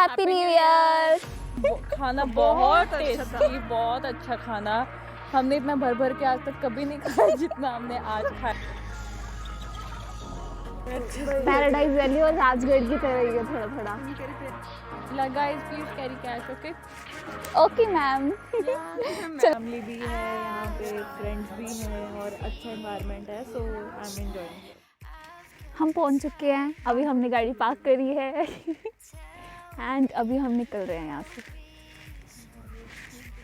Happy new year. खाना बहुत tasty, बहुत अच्छा खाना। हमने इतना भर भर के आज तक कभी नहीं खाया जितना हमने आज खाया। पैराडाइज वैली और राजगढ़ की तरह ही है थोड़ा थोड़ा। Guys please carry cash, okay okay ma'am. Family भी है यहाँ पे, फ्रेंड्स भी हैं और अच्छा एनवायरनमेंट है, सो आई एम एंजॉयिंग। हम पहुंच चुके हैं, अभी हमने गाड़ी पार्क करी है एंड अभी हम निकल रहे हैं यहाँ से।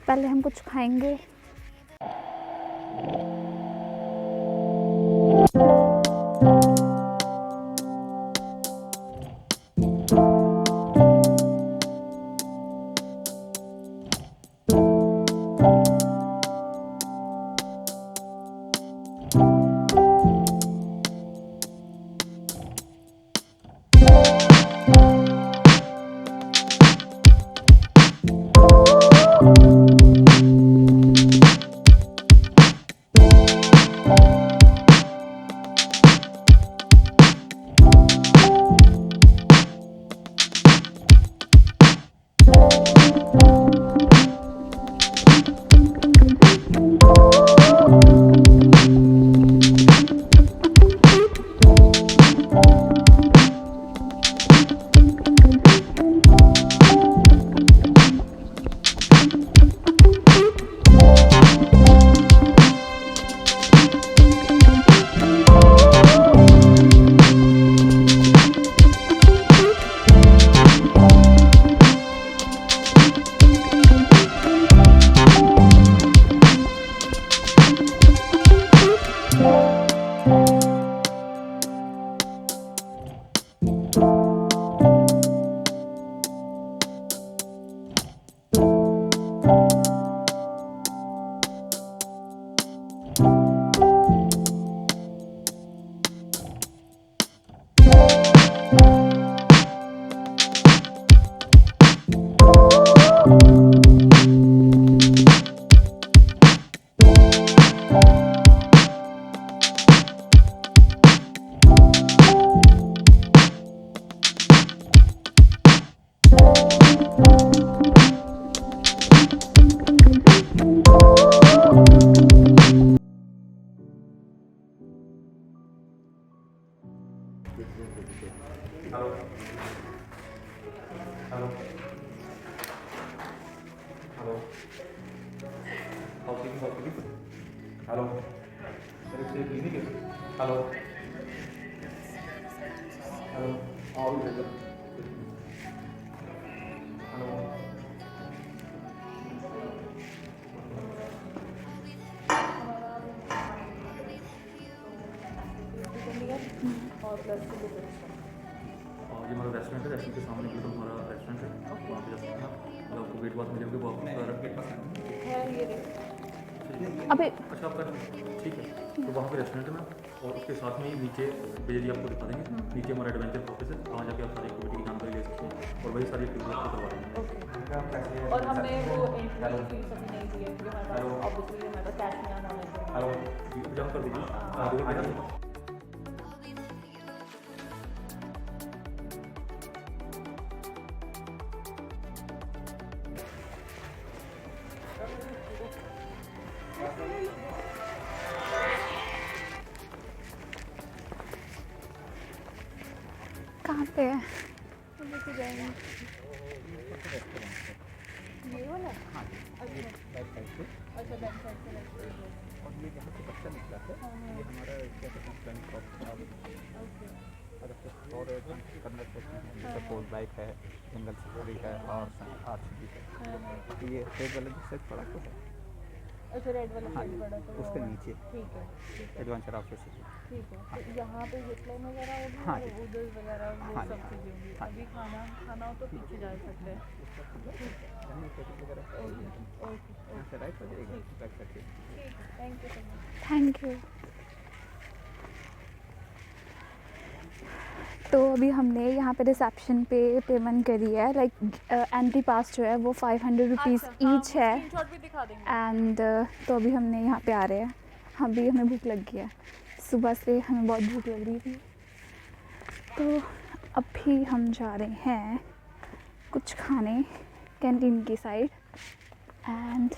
पहले हम कुछ खाएंगे। हेलो हेलो हेलो हेलो मेरे से क्लिनिक है। हेलो हेलो आओ इधर। हेलो और प्लस और ये हमारा रेस्टोरेंट है, रेस्टोरेंट के सामने बिल्कुल हमारा रेस्टोरेंट है। वहाँ पे जा सकते हैं आप। मतलब आपको वेट बात मिलेंगे, वो आपका गेट पास है ये रे। अबे अच्छा आपका ठीक है। तो वहाँ पे रेस्टोरेंट है ना, और उसके साथ में ही नीचे बिजली आपको दिखा देंगे। नीचे हमारा एडवेंचर ऑफिस है, वहाँ जाके आप सारी एक्टिविटी की जानकारी ले सकते हैं और वही सारी एक्टिविटी आपको करवा देंगे। और हमने वो एंट्री फीस अभी नहीं दी है क्योंकि हमारे पास ऑब्वियसली हमारे पास कैश नहीं आना है। हेलो जम कर दीजिए। कहाँ पे है? ये वाला? हाँ। अच्छा बैक साइड से। अच्छा बैक साइड से लेफ्ट। और ये जहाँ से बच्चा निकला है ये हमारा क्या कहते हैं फ्रंट क्रॉप। ओके। अगर कुछ और करना चाहते हैं जैसे फोर बाइक है, जंगल सफारी है और आरसीबी है। ये रेड वाला जो सेट पड़ा तो है। अच्छा रेड वाला हाँ साइड पड़ा तो उसके नीचे ठीक है एडवेंचर ऑफिस है। ठीक है। तो यहाँ पे जिपलाइन वगैरह होगी हाँ और जी। उधर वगैरह वो हाँ सब जी। चीज़ें होंगी। हाँ अभी खाना खाना हो तो पीछे जा सकते हैं। वगैरह ओके यहाँ से राइट हो जाएगा बैक साइड से। ठीक है, thank you so much. Thank you. तो अभी हमने यहाँ पे रिसेप्शन पे पेमेंट करी है। लाइक एंट्री पास जो है वो 500 रुपीज़ ईच है। स्क्रीनशॉट भी दिखा देंगे। एंड तो अभी हमने यहाँ पे आ रहे हैं। अभी हमें भूख लग गई है, सुबह से हमें बहुत भूख लग रही थी। तो अभी हम जा रहे हैं कुछ खाने कैंटीन की साइड। एंड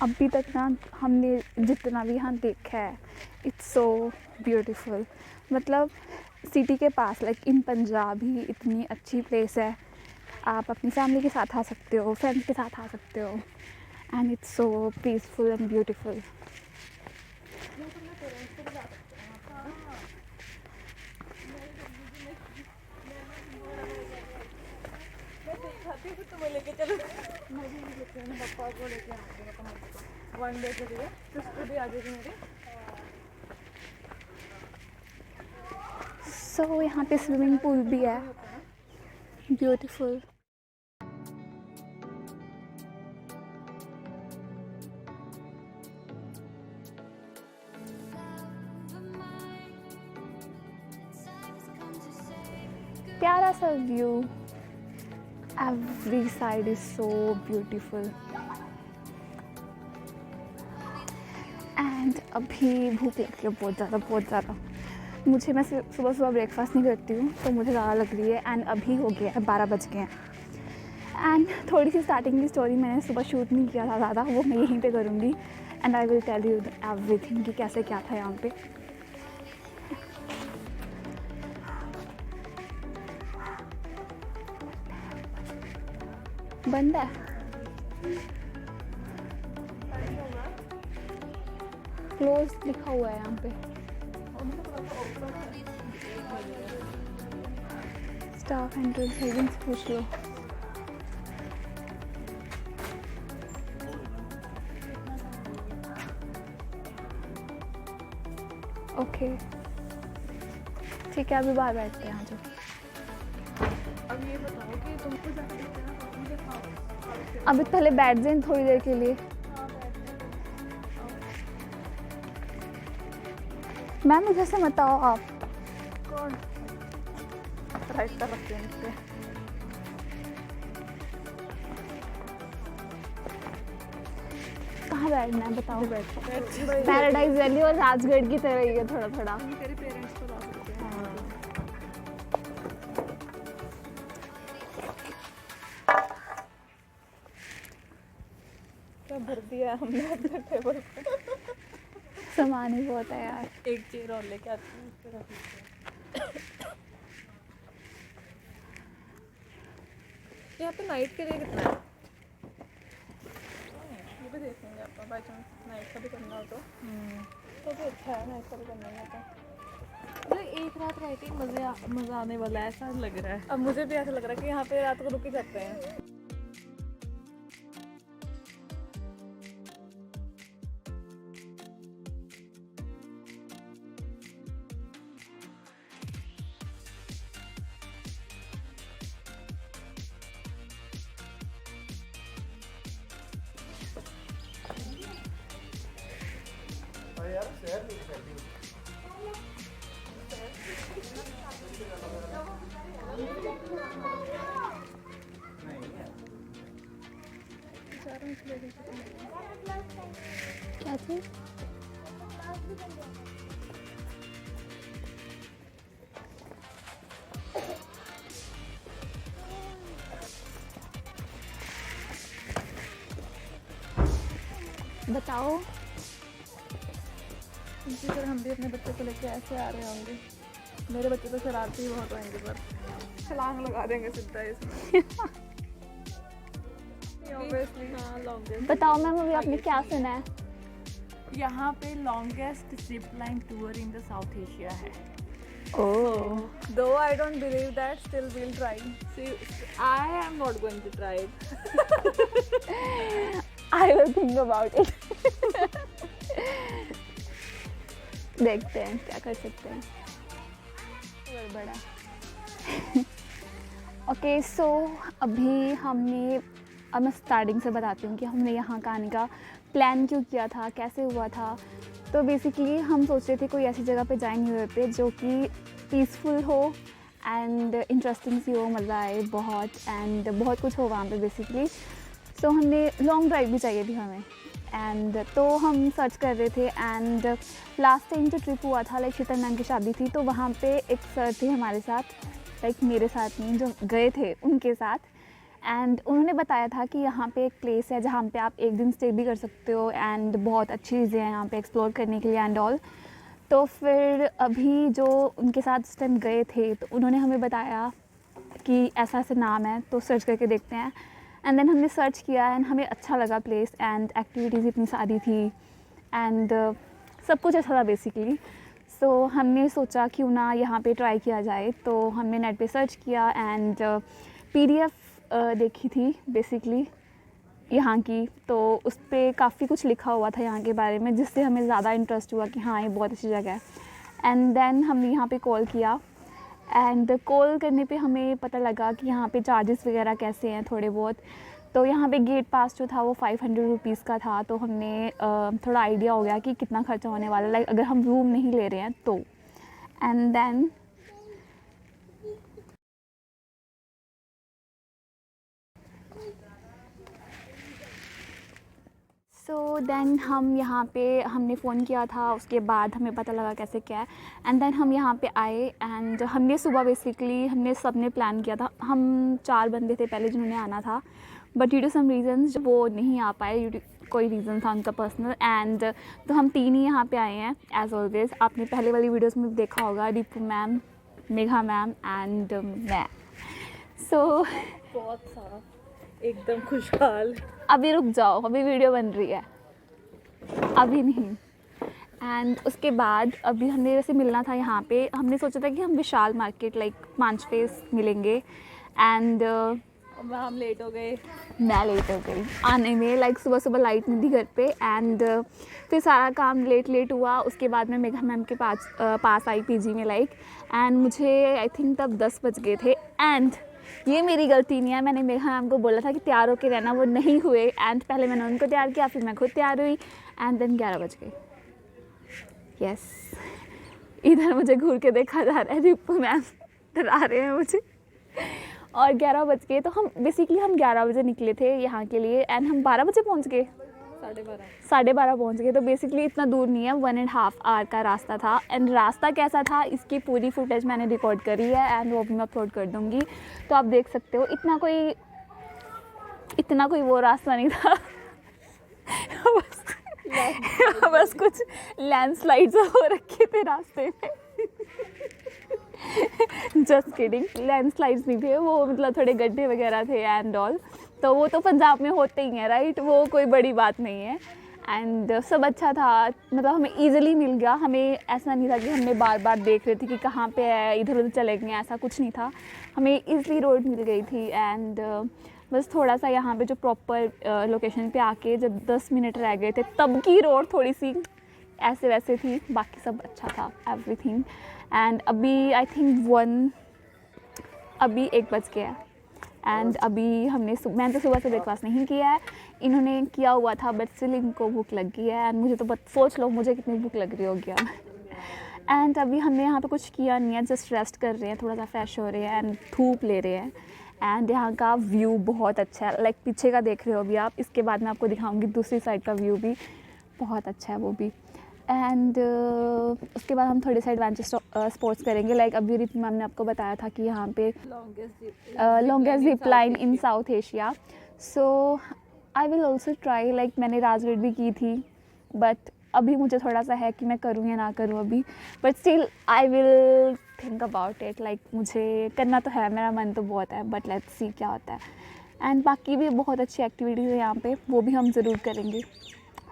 अभी तक ना हमने जितना भी यहाँ देखा है, इट्स सो ब्यूटीफुल। मतलब सिटी के पास लाइक इन पंजाब ही इतनी अच्छी प्लेस है। आप अपनी फैमिली के साथ आ सकते हो, फ्रेंड्स के साथ आ सकते हो, and it's so peaceful and beautiful. तुम्हें लेके चलो, मैं भी लेके आना, पापा को लेके आना वन डे के लिए, सिस्टर भी आ जाएगी मेरी। सो यहाँ पे स्विमिंग पूल भी है, ब्यूटीफुल। प्यारा सा view, every side is so beautiful। And अभी भूख लगी है बहुत ज़्यादा। मुझे, मैं सुबह ब्रेकफास्ट नहीं करती हूँ तो मुझे ज़्यादा लग रही है। एंड अभी हो गया है 12 बज गए हैं। एंड थोड़ी सी स्टार्टिंग की स्टोरी मैंने सुबह शूट नहीं किया था ज़्यादा, वो मैं यहीं पे करूँगी। And I will tell you everything कि कैसे क्या था यहाँ पे। बंद है, क्लोज लिखा हुआ है यहाँ पे। स्टाफ एंट्रेंस सेविंग्स पूछ लो। ओके ठीक है, अभी बाहर बैठते हैं आज। अब ये बताओ कि तुमको अभी पहले बैठ जाए थोड़ी देर के लिए। मैम उधर से मत आओ आप। कौन राइट तरफ रखते हैं इससे। कहाँ बैठना है बताओ। पैराडाइज वैली और राजगढ़ की तरह ही है थोड़ा थोड़ा। तेरे पेरेंट्स को ला सकते हैं। क्या भर दिया है हमने अपने टेबल पे। सामान ही बहुत है यार। एक चेयर और लेके आती हूँ, उस पे रख लेते हैं। यहाँ पे नाइट के लिए कितना है? ये भी देखेंगे आपका, बाई चांस नाइट का भी करना हो तो भी अच्छा है नाइट का भी करना है तो। मतलब एक रात रह के मज़ा आने वाला है ऐसा लग रहा है। अब मुझे भी ऐसा लग रहा है कि यहाँ पे रात को रुक ही सकते हैं। क्या चीज़? बताओ। इसी तरह हम भी अपने बच्चे को लेके ऐसे आ रहे होंगे। मेरे बच्चे तो शरारती ही बहुत होंगे, पर छलांग लगा देंगे सीधा इसमें। Obviously, हाँ, longest। बताओ मैम अभी आपने क्या सुना है? यहाँ पे longest zip line tour in the south Asia है। ओह, Though I don't believe that, still we'll try. See, I am not going to try it. I will think about it. देखते हैं क्या कर सकते हैं। बड़ा। ओके सो अभी हमने, अब मैं स्टार्टिंग से बताती हूँ कि हमने यहाँ का आने का प्लान क्यों किया था, कैसे हुआ था। तो बेसिकली हम सोच रहे थे कोई ऐसी जगह पे जाएंगे यूरोप पे जो कि पीसफुल हो एंड इंटरेस्टिंग सी हो, मज़ा आए बहुत, एंड बहुत कुछ हो वहाँ पे बेसिकली। सो हमने लॉन्ग ड्राइव भी चाहिए थी हमें, एंड तो हम सर्च कर रहे थे एंड लास्ट टाइम जो ट्रिप हुआ था लाइक शीतल मैम की शादी थी तो वहाँ पे एक सर थे हमारे साथ, लाइक मेरे साथ नहीं, जो गए थे उनके साथ, एंड उन्होंने बताया था कि यहाँ पे एक प्लेस है जहाँ पे आप एक दिन स्टे भी कर सकते हो एंड बहुत अच्छी चीज़ें हैं यहाँ पे एक्सप्लोर करने के लिए एंड ऑल। तो फिर अभी जो उनके साथ उस टाइम गए थे तो उन्होंने हमें बताया कि ऐसा ऐसा नाम है, तो सर्च करके देखते हैं। एंड देन हमने सर्च किया एंड हमें अच्छा लगा प्लेस एंड एक्टिविटीज़ इतनी सारी थी एंड सब कुछ अच्छा था बेसिकली। सो हमने सोचा क्यों ना यहाँ पे ट्राई किया जाए, तो हमने नेट पे सर्च किया एंड PDF देखी थी बेसिकली यहाँ की, तो उस पर काफ़ी कुछ लिखा हुआ था यहाँ के बारे में जिससे हमें ज़्यादा इंटरेस्ट हुआ कि हाँ ये बहुत अच्छी जगह है। एंड देन हमने यहाँ पे कॉल किया एंड कॉल करने पे हमें पता लगा कि यहाँ पे चार्जेस वगैरह कैसे हैं थोड़े बहुत। तो यहाँ पे गेट पास जो था वो 500 रुपीज़ का था, तो हमने थोड़ा आइडिया हो गया कि कितना खर्चा होने वाला है लाइक अगर हम रूम नहीं ले रहे हैं तो। एंड देन हम यहाँ पे हमने फ़ोन किया था, उसके बाद हमें पता लगा कैसे क्या है एंड देन हम यहाँ पे आए एंड हमने सुबह बेसिकली हमने सब ने प्लान किया था। हम 4 बंदे थे पहले जिन्होंने आना था, but due to some reasons वो नहीं आ पाए, ड्यू टू कोई रीज़न था उनका पर्सनल। एंड तो हम 3 ही यहाँ पे आए हैं एज़ ऑलवेज़। आपने पहले वाली वीडियोज़ में देखा होगा, Deepu ma'am, Megha ma'am and मैं। सो बहुत सारा एकदम खुशहाल। अभी रुक जाओ, अभी वीडियो बन रही है, अभी नहीं। एंड उसके बाद अभी हमने वैसे मिलना था यहाँ पे, हमने सोचा था कि हम विशाल मार्केट लाइक 5 फेस मिलेंगे एंड हम लेट हो गए। मैं लेट हो गई आने में, लाइक सुबह सुबह लाइट नहीं थी घर पे एंड फिर सारा काम लेट हुआ। उसके बाद मैं मेघा मैम के पास आई PG में लाइक, एंड मुझे आई थिंक तब 10 बज गए थे। एंड ये मेरी गलती नहीं है, मैंने मेघा मैम को बोला था कि तैयार होके रहना, वो नहीं हुए एंड पहले मैंने उनको तैयार किया फिर मैं खुद तैयार हुई एंड देन 11 बज गए। यस, इधर मुझे घूर के देखा जा रहा है, रिपू मैम डरा रहे हैं मुझे। और 11 बज गए, तो हम 11 बजे निकले थे यहाँ के लिए एंड हम 12 बजे पहुँच गए, 12:30 पहुँच गए। तो बेसिकली इतना दूर नहीं है, 1.5 आवर का रास्ता था। एंड रास्ता कैसा था इसकी पूरी फुटेज मैंने रिकॉर्ड करी है एंड वो भी मैं अपलोड कर दूँगी, तो आप देख सकते हो। इतना कोई वो रास्ता नहीं था बस कुछ लैंडस्लाइड्स हो रखे थे रास्ते में जस्ट किडिंग, लैंडस्लाइड्स नहीं थे वो, मतलब थोड़े गड्ढे वगैरह थे एंड ऑल। तो वो तो पंजाब में होते ही हैं राइट, वो कोई बड़ी बात नहीं है। एंड सब अच्छा था, मतलब हमें ईज़िली मिल गया, हमें ऐसा नहीं था कि हमने बार बार देख रहे थे कि कहाँ पे है, इधर उधर चले गए, ऐसा कुछ नहीं था, हमें ईज़िली रोड मिल गई थी। एंड बस थोड़ा सा यहाँ पे जो प्रॉपर लोकेशन पे आके जब 10 मिनट रह गए थे तब की रोड थोड़ी सी ऐसे वैसे थी, बाकी सब अच्छा था एवरीथिंग। एंड अभी आई थिंक 1 बज गया है एंड अभी मैंने तो सुबह से ब्रेकफास्ट नहीं किया है, इन्होंने किया हुआ था बट स्टिल इनको भूख लग गई है एंड मुझे तो सोच लो मुझे कितनी भूख लग रही होगी अब। एंड अभी हमने यहाँ पे कुछ किया नहीं है, जस्ट रेस्ट कर रहे हैं, थोड़ा सा फ्रेश हो रहे हैं एंड धूप ले रहे हैं। एंड यहाँ का व्यू बहुत अच्छा है, लाइक पीछे का देख रहे हो अभी आप, इसके बाद मैं आपको दिखाऊंगी दूसरी साइड का व्यू भी बहुत अच्छा है वो भी। एंड उसके बाद हम थोड़े से एडवेंचर स्पोर्ट्स करेंगे, लाइक अभी रिपू मैम ने आपको बताया था कि यहाँ पे longest zip line in south Asia. So I will also try, like मैंने राजगढ़ भी की थी बट अभी मुझे थोड़ा सा है कि मैं करूँ या ना करूँ अभी, but still I will think about it, like मुझे करना तो है, मेरा मन तो बहुत है बट लेट्स सी क्या होता है। एंड बाकी भी बहुत अच्छी एक्टिविटीज़ है यहाँ पे, वो भी हम ज़रूर करेंगे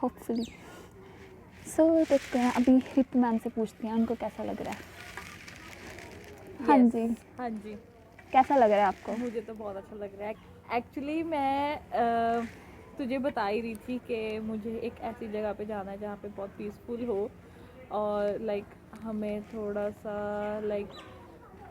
होपफुली। सो देखते हैं, अभी रिपू मैम से पूछते हैं उनको कैसा लग रहा है। हाँ जी, कैसा लग रहा है आपको? मुझे तो बहुत अच्छा लग रहा है। एक्चुअली मैं तुझे बता ही रही थी कि मुझे एक ऐसी जगह पे जाना है जहाँ पे बहुत पीसफुल हो और लाइक हमें थोड़ा सा लाइक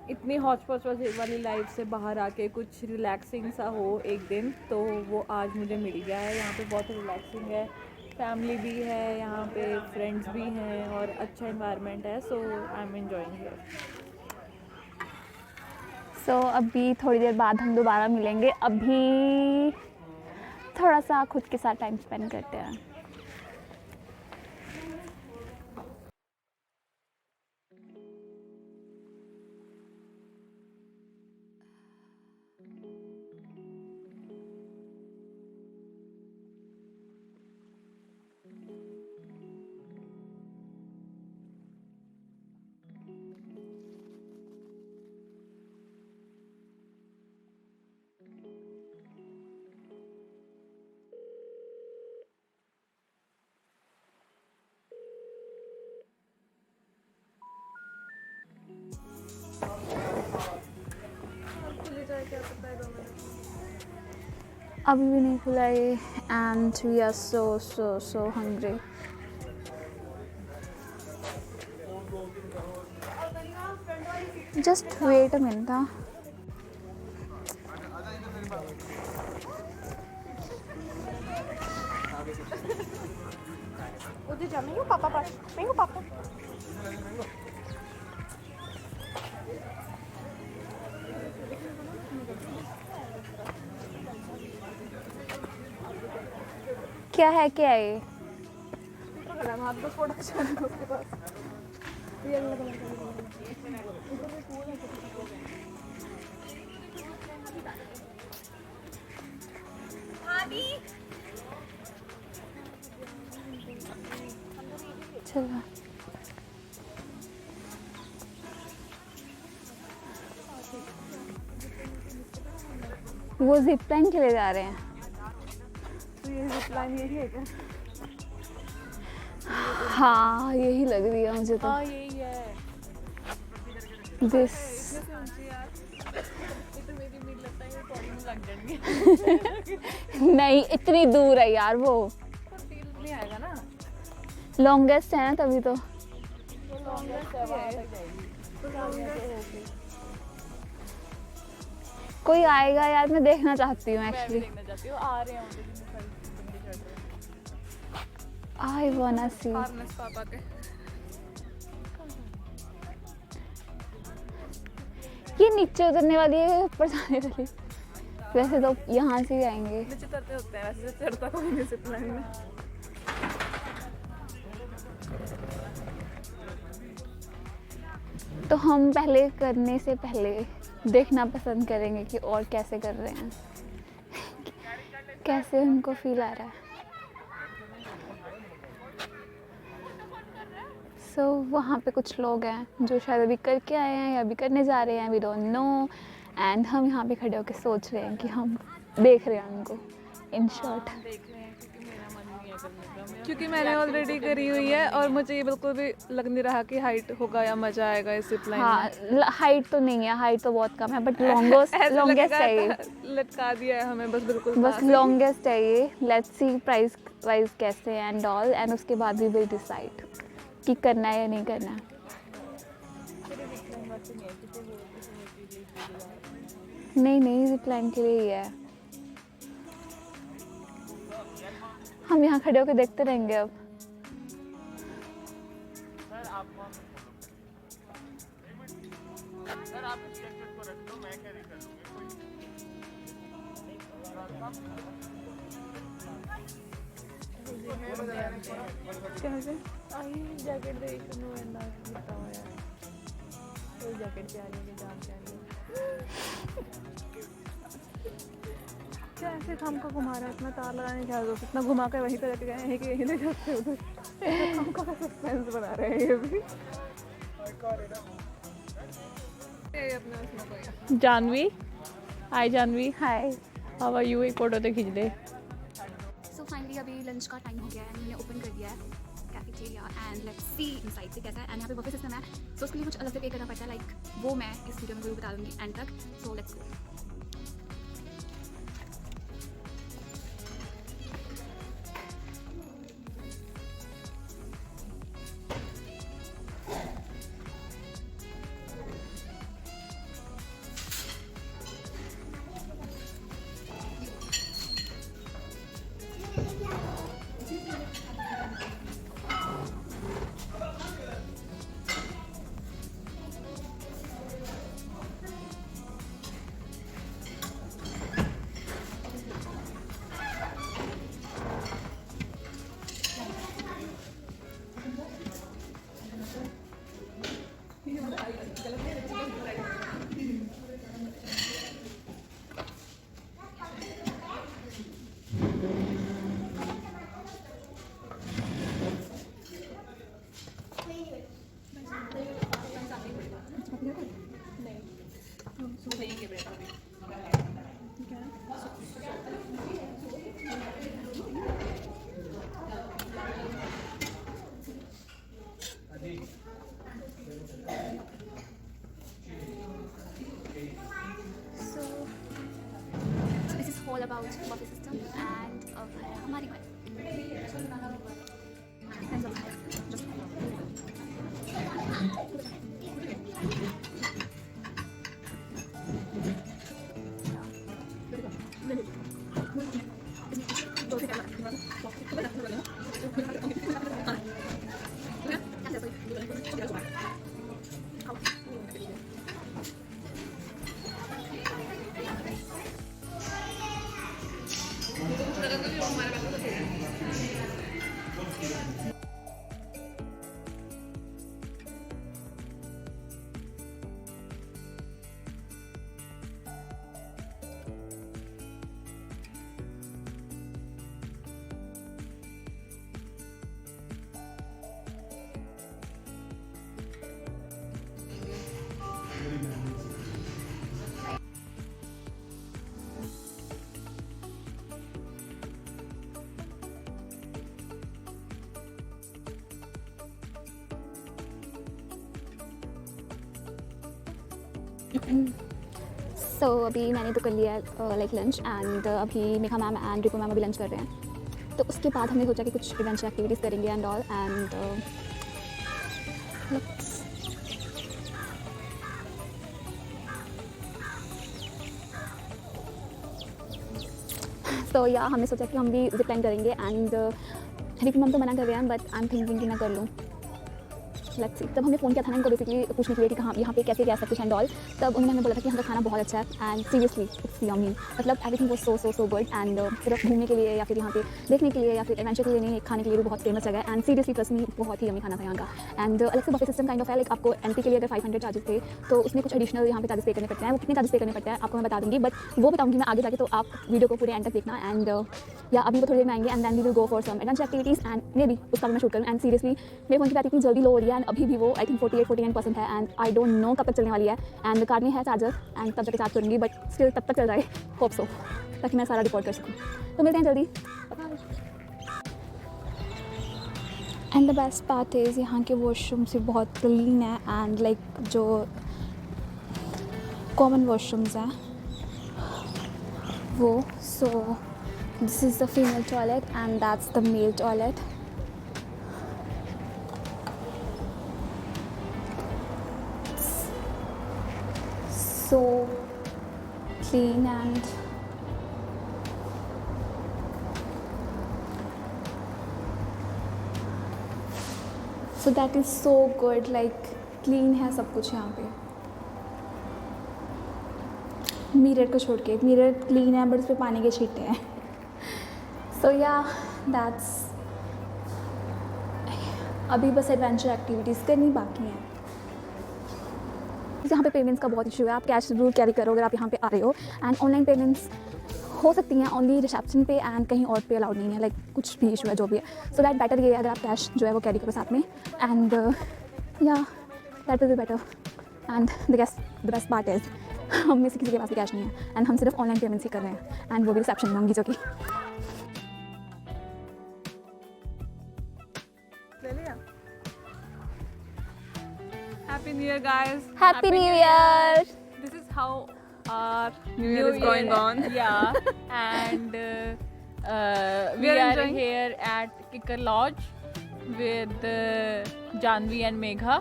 इतनी हौच-पौच वाली लाइफ से बाहर आके कुछ रिलैक्सिंग सा हो एक दिन, तो वो आज मुझे मिल गया है। यहाँ पे बहुत रिलैक्सिंग है, फैमिली भी है यहाँ पे, फ्रेंड्स भी हैं और अच्छा एनवायरनमेंट है, सो आई एम एंजॉयिंग हियर। सो अभी थोड़ी देर बाद हम दोबारा मिलेंगे, अभी थोड़ा सा खुद के साथ टाइम स्पेंड करते हैं। है, क्या पता है 2 मिनट। अभी भी नहीं खुला ये and we are so hungry. Just wait a minute. Huh? उधर जा, मैं पापा पास, मैं पापा। क्या है ये? हाथ बस फोटो खिंचाने को उसके पास। ये अलग अलग चलो. वो जिप लाइन के लिए जा रहे हैं. तो ये जिपलाइन यही है क्या? हाँ यही लग रही है मुझे तो. हाँ यही है। दिस यार ये तो मेरी उम्मीद लगता है ये पौड़ी में लग जाएंगे। नहीं इतनी दूर है यार वो. तो फील नहीं आएगा ना। लॉन्गेस्ट है ना तभी तो. लॉन्गेस्ट है वहाँ तक जाएगी। तो लॉन्गेस्ट कोई आएगा यार, मैं देखना चाहती हूँ मैं भी एक्चुअली. देखना चाहती हूँ। आ रहे हैं उधर जितने सारे बंदे चढ़ रहे हैं। आई वांना सी. हार्नेस पापा के। ये नीचे उतरने वाली है, ऊपर जाने वाली. वैसे तो यहाँ से ही आएंगे. नीचे चढ़ते होते हैं, वैसे तो चढ़ता कोई नहीं जिपलाइन में। तो हम पहले करने से पहले देखना पसंद करेंगे कि और कैसे कर रहे हैं. कैसे उनको फील आ रहा है. सो वहाँ पे कुछ लोग हैं जो शायद अभी करके आए हैं या अभी करने जा रहे हैं. We don't know. एंड हम यहाँ पे खड़े होकर सोच रहे हैं कि हम देख रहे हैं उनको इन शॉर्ट. देख रहे हैं क्योंकि मेरा मन नहीं है करने का। क्योंकि मैंने ऑलरेडी करी हुई है और मुझे ये बिल्कुल भी लग नहीं रहा कि हाइट होगा या मजा आएगा इस जिप लाइन में। हाँ हाइट तो नहीं है, हाइट तो बहुत कम है बट लॉन्गेस्ट है ये. लटका दिया है हमें बस बिल्कुल बस पास ही। लॉन्गेस्ट है ये. लेट्स सी प्राइस वाइज कैसे एंड ऑल. एंड उसके बाद वी विल डिसाइड कि करना है या नहीं करना है. नहीं जिप लाइन के लिए ही है. हम यहाँ खड़े होकर देखते रहेंगे अब. जैकेट देख नो एंड लिखा हुआ है। कोई जैकेट प्यारी है, जान प्यारी है। क्या ऐसे हमको घुमा रहा है, इतना तार लगाने जा दो, कितना घुमा कर वहीं पे लेके गए हैं कि यहीं ले जाते उधर। हमको का सस्पेंस बना रहे हैं ये भी। Janvi, hi Janvi, hi. How are you? एक फोटो तो खींच दे। सो फाइनली अभी लंच का टाइम हो गया है. मैंने ओपन कर दिया है cafeteria and let's see inside से कैसा है. एंड यहाँ पे बफे सिस्टम है, सो उसके लिए कुछ अलग से पे करना पड़ता है. लाइक वो मैं इस वीडियो में जरूर बता दूँगी एंड तक. So let's go. All about buffet system and अब है हमारी बारी। सो अभी मैंने तो कर लिया लाइक लंच एंड अभी Megha ma'am and Riko ma'am अभी लंच कर रहे हैं, तो उसके बाद हमने सोचा कि कुछ एडवेंचर एक्टिविटीज़ करेंगे एंड ऑल एंड तो या हमने सोचा कि हम भी जिप लाइन करेंगे एंड रिको मैम तो मना कर रहे हैं बट आई एम थिंकिंग कि मैं कर लूँ। Let's see. तब हमने फ़ोन किया था ना इनको बेसिकली पूछने के लिए कि कहाँ यहाँ पे कैसे क्या सब कुछ एंड ऑल, तब उन्होंने हमें बोला था कि हमारा खाना बहुत अच्छा है एंड सीरियसली इट्स यम्मी, मतलब everything was so good and सिर्फ घूमने के लिए या फिर यहाँ पे देखने के लिए या फिर एडवेंचर के लिए नहीं, खाने के लिए भी बहुत फेमस जगह है एंड सीरियसली ट्रस्ट मी बहुत ही यम्मी खाना था यहाँ का। एंड अलग से बफे सिस्टम काइंड ऑफ है, लाइक आपको एंट्री के लिए अगर 500 चार्जेस थे तो उसमें कुछ एडिशनल यहाँ पे चार्जेस पे करने पड़ते हैं। वो कितने चार्जेस पे करने पड़ते हैं आपको मैं बता दूँगी, बट वो बताऊँगी मैं आगे जाके, तो आप वीडियो को पूरे एंड तक देखना। एंड या अभी वो थोड़ी देर में आएंगे and then we will go for some adventure activities and maybe उसका भी मैं शूट करूँ। एंड सीरियसली मेरे फ़ोन की बैटरी इतनी जल्दी लो हो रही है एंड अभी भी वो आई थिंक 48-49% है एंड आई डोंट नो कब तक चलने वाली है। एंड कार में है चार्जर एंड तब जाके चार्ज करूँगी, बट स्टिल तब तक चल जाए, होप सो, ताकि मैं सारा रिकॉर्ड कर सकूँ। तो मिलते हैं जल्दी। And the best part is यहाँ के वॉशरूम से बहुत क्लीन है एंड लाइक जो कॉमन वॉशरूम्स हैं वो, so this is the female toilet and that's the male toilet. So clean and so that is so good, like clean है सब कुछ यहाँ पे, मिरर को छोड़ के। मिरर क्लीन है बट उस पर पानी के छींटे हैं। सो या दैट्स, अभी बस एडवेंचर एक्टिविटीज़ करनी बाकी हैं। यहाँ पे पेमेंट्स का बहुत इशू है, आप कैश जरूर कैरी करो अगर आप यहाँ पे आ रहे हो एंड ऑनलाइन पेमेंट्स हो सकती हैं ओनली रिसेप्शन पे एंड कहीं और पे अलाउड नहीं है, लाइक कुछ भी इशू है जो भी है। सो दैट बेटर ये है अगर आप कैश जो है वो कैरी करो साथ में एंड या that will be better. And the best part is हम में से किसी के पास भी कैश नहीं है एंड हम सिर्फ ऑनलाइन पेमेंट्स ही कर रहे हैं एंड वो भी रिसेप्शन में होंगी जो कि Happy New Year, guys. Happy New Year. This is how our New Year is going on. Yeah, and we are enjoying here at Kicker Lodge with Janvi and Megha.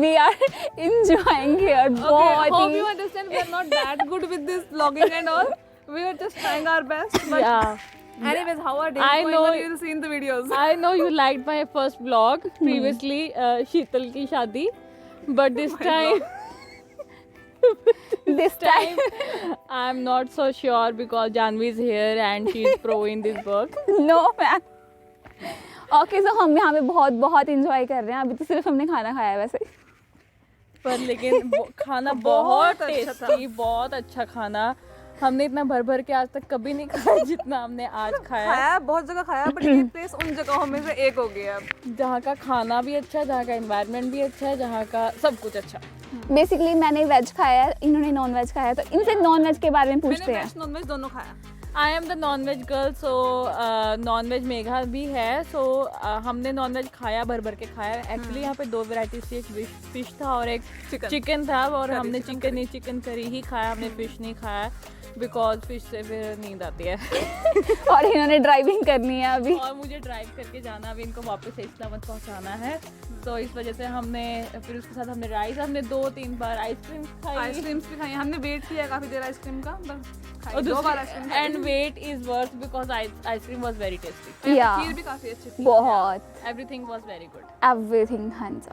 we are enjoying here. Okay, hope बहुत you he understand we are not that good with this vlogging and all. We are just trying our best. But yeah. anyways, how are days I going know- on? You'll see in the videos. I know you liked my first vlog previously, Sheetal ki shadi, but this time This time I'm not so sure because Janvi is here and she's pro in this work. no man. Okay so हम यहाँ पे बहुत enjoy कर रहे हैं। अभी तो सिर्फ हमने खाना खाया है वैसे। पर लेकिन खाना बहुत बहुत अच्छा था। टेस्टी, बहुत अच्छा खाना। हमने इतना भर के आज तक कभी नहीं खाया जितना हमने आज खाया। खाया बहुत जगह खाया, बट ये प्लेस उन जगहों में से एक हो गया अब। जहाँ का खाना भी अच्छा है, जहाँ का एनवायरनमेंट भी अच्छा है, जहाँ का सब कुछ अच्छा। बेसिकली मैंने वेज खाया है, इन्होंने नॉन वेज खाया है, तो इनसे नॉन वेज के बारे में पूछते मैंने हैं। वेज नॉन वेज दोनों खाया। I am the non veg girl, so non veg Megha भी है. सो हमने नॉन वेज खाया, भर भर के खाया. एक्चुअली यहाँ पे 2 वेराइटीज थी, एक फिश था और एक चिकन था. और हमने चिकन करी ही खाया, हमने फिश नहीं खाया बिकॉज फिश से फिर नींद आती है. और इन्होंने ड्राइविंग करनी है अभी. और मुझे ड्राइव करके जाना, अभी इनको वापस इस्लामाबाद पहुंचाना है. तो इस वजह से हमने फिर उसके साथ हमने राइस, हमने 2-3 बार आइसक्रीम खाई. आइसक्रीम्स भी खाई. हमने वेट किया काफी देर आइसक्रीम का, और 2 बार आइसक्रीम खाई. And wait is worth because ice cream was very tasty. या खीर भी काफी अच्छी थी. बहुत everything was very good. Everything. हाँ जी.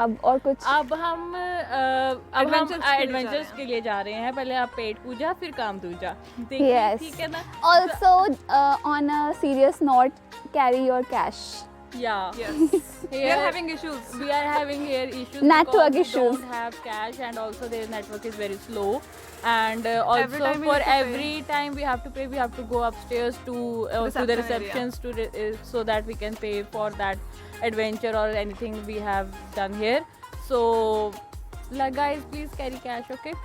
अब और कुछ अब हम एडवेंचर्स के लिए जा रहे हैं. पहले आप पेट पूजा, फिर काम दूजा. देखिए, Yes. ठीक है ना. also on a serious note, carry your cash. Yeah. Yes. We Here are having issues. we are having here issues Network because we issues. don't have cash, and also their network is very slow. And also time we for have to pay. every time we have to pay, we have to go upstairs to the Reception receptions so that we can pay for that adventure or anything we have done here. So like guys, please carry cash, okay?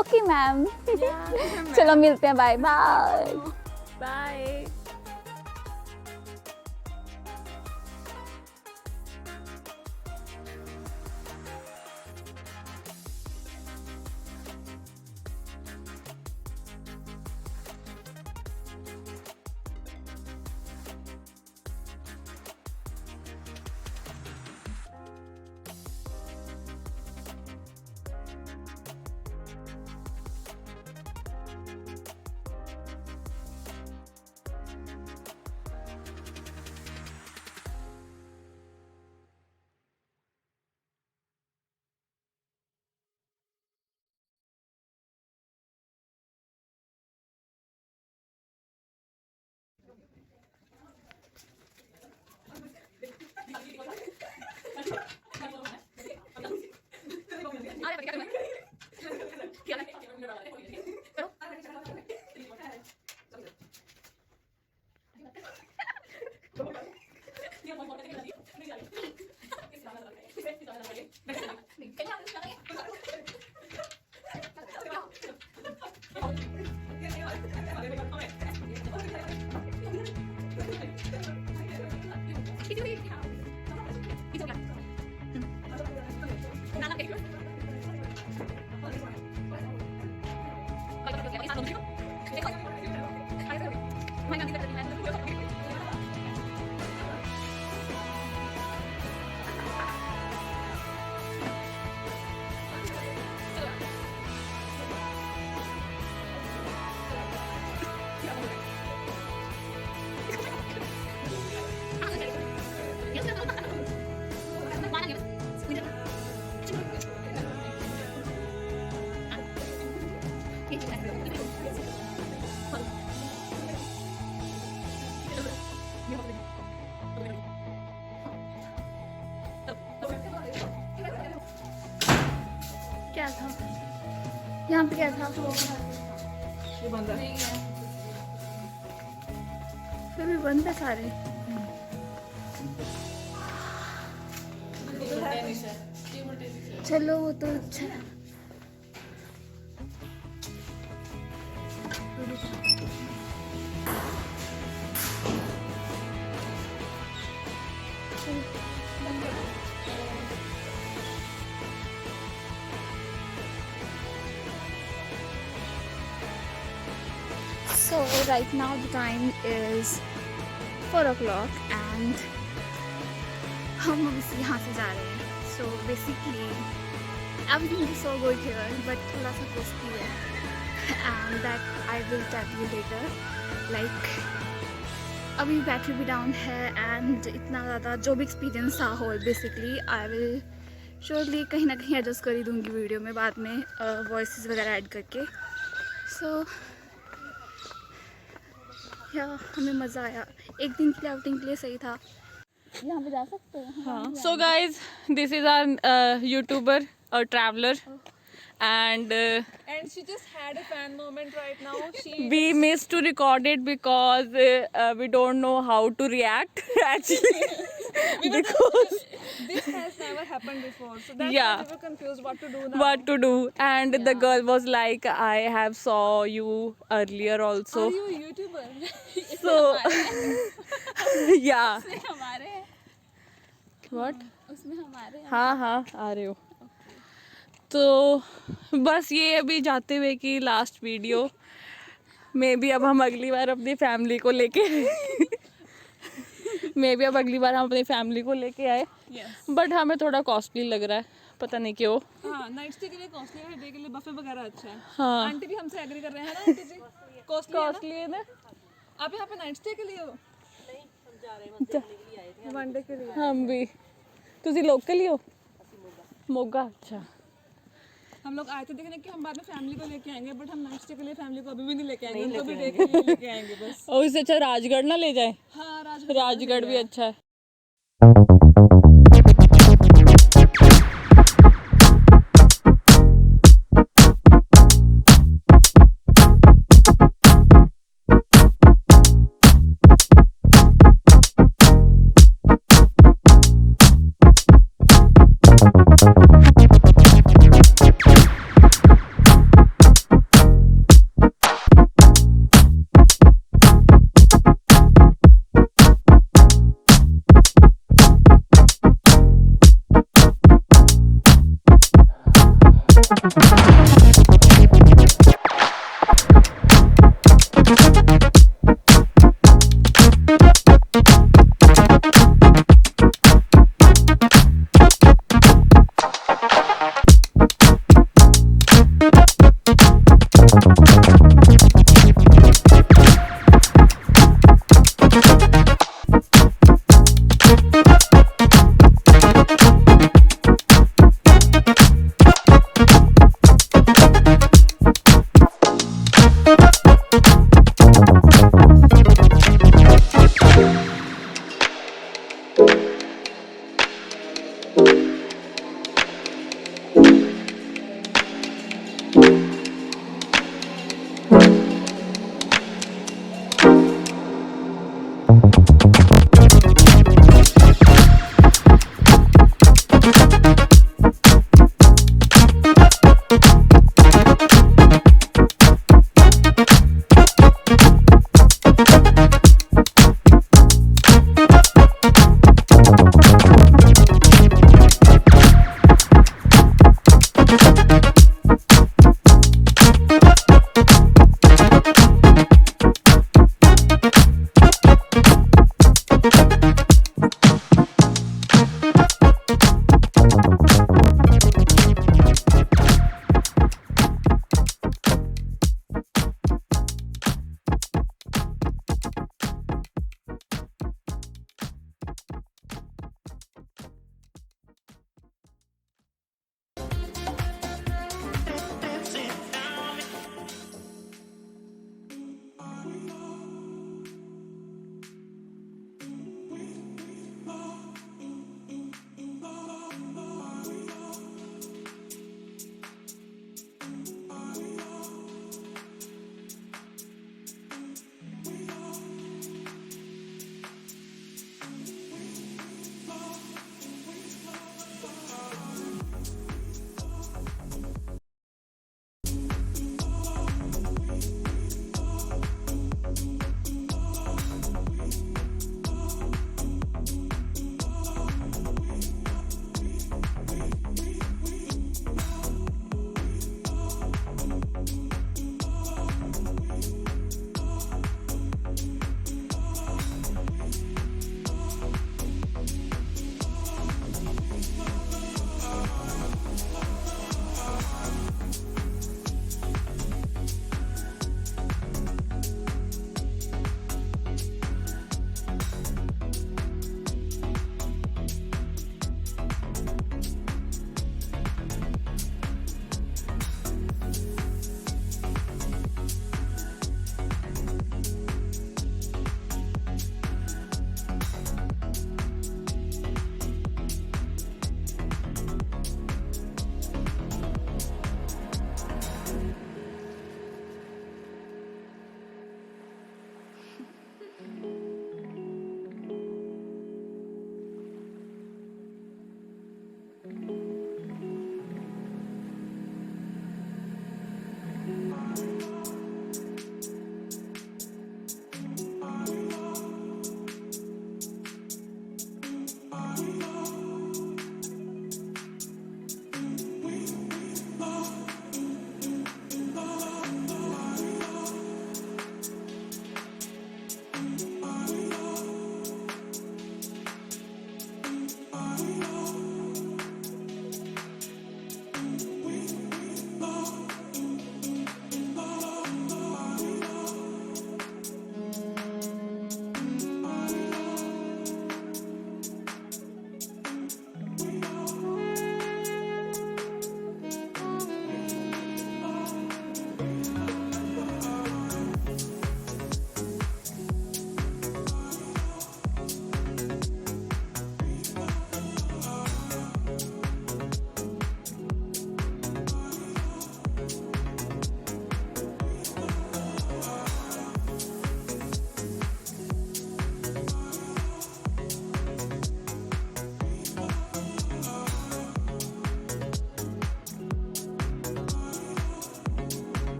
Okay ma'am. चलो मिलते हैं. Bye bye. Bye. क्या था यहाँ पे? क्या था? ये बंद है. फिर भी बंद है सारे. चलो वो तो अच्छा है. So right now the time is 4 o'clock and हम अब इस यहाँ से जा रहे हैं. So basically everything is so good here but थोड़ा सा risky है and that I will tell you later. Like अभी बैटरी भी डाउन है and इतना ज़्यादा जो भी एक्सपीरियंस था hole basically I will surely कहीं ना कहीं एडजस्ट कर ही दूँगी वीडियो में बाद में वॉइसेस वगैरह ऐड करके. So या हमें मज़ा आया. एक दिन के लिए आउटिंग के लिए सही था. यहाँ पे जा सकते हैं. हाँ. So guys, this is our YouTuber or traveler, and And she just had a fan moment right now. She we missed to record it because we don't know how to react actually. because This has never happened before, so that's Yeah. why we were confused what to do now. what to do, and the girl was like, I have saw you earlier also. Are you a YouTuber? So yeah. हमारे What? उसमें हमारे हाँ हाँ आ रहे हो. तो बस ये अभी जाते हुए की लास्ट वीडियो. मे बी अब हम अगली बार अपनी फैमिली को लेके हम अपनी फैमिली को लेके आए. बट हमें थोड़ा कॉस्टली लग रहा है, पता नहीं क्यों. हाँ, नाइट स्टे के लिए कॉस्टली है, डे के लिए बफे वगैरह अच्छा है. हाँ आंटी भी हमसे एग्री कर रहे हैं ना आंटी जी? कॉस्टली है ना? है ना. आप यहाँ पे नाइट स्टे के लिए हो? वन डे के लिए. हम भी. तुसी लोकल ही हो? मोगा. अच्छा. हम लोग आए थे देखने कि हम बाद में फैमिली को लेके आएंगे, बट हम नाइट स्टे के लिए फैमिली को अभी भी नहीं लेके आएंगे, उनको भी डे के लिए लेके आएंगे बस. और इससे अच्छा राजगढ़ ना ले जाए. हाँ, राजगढ़ भी अच्छा है.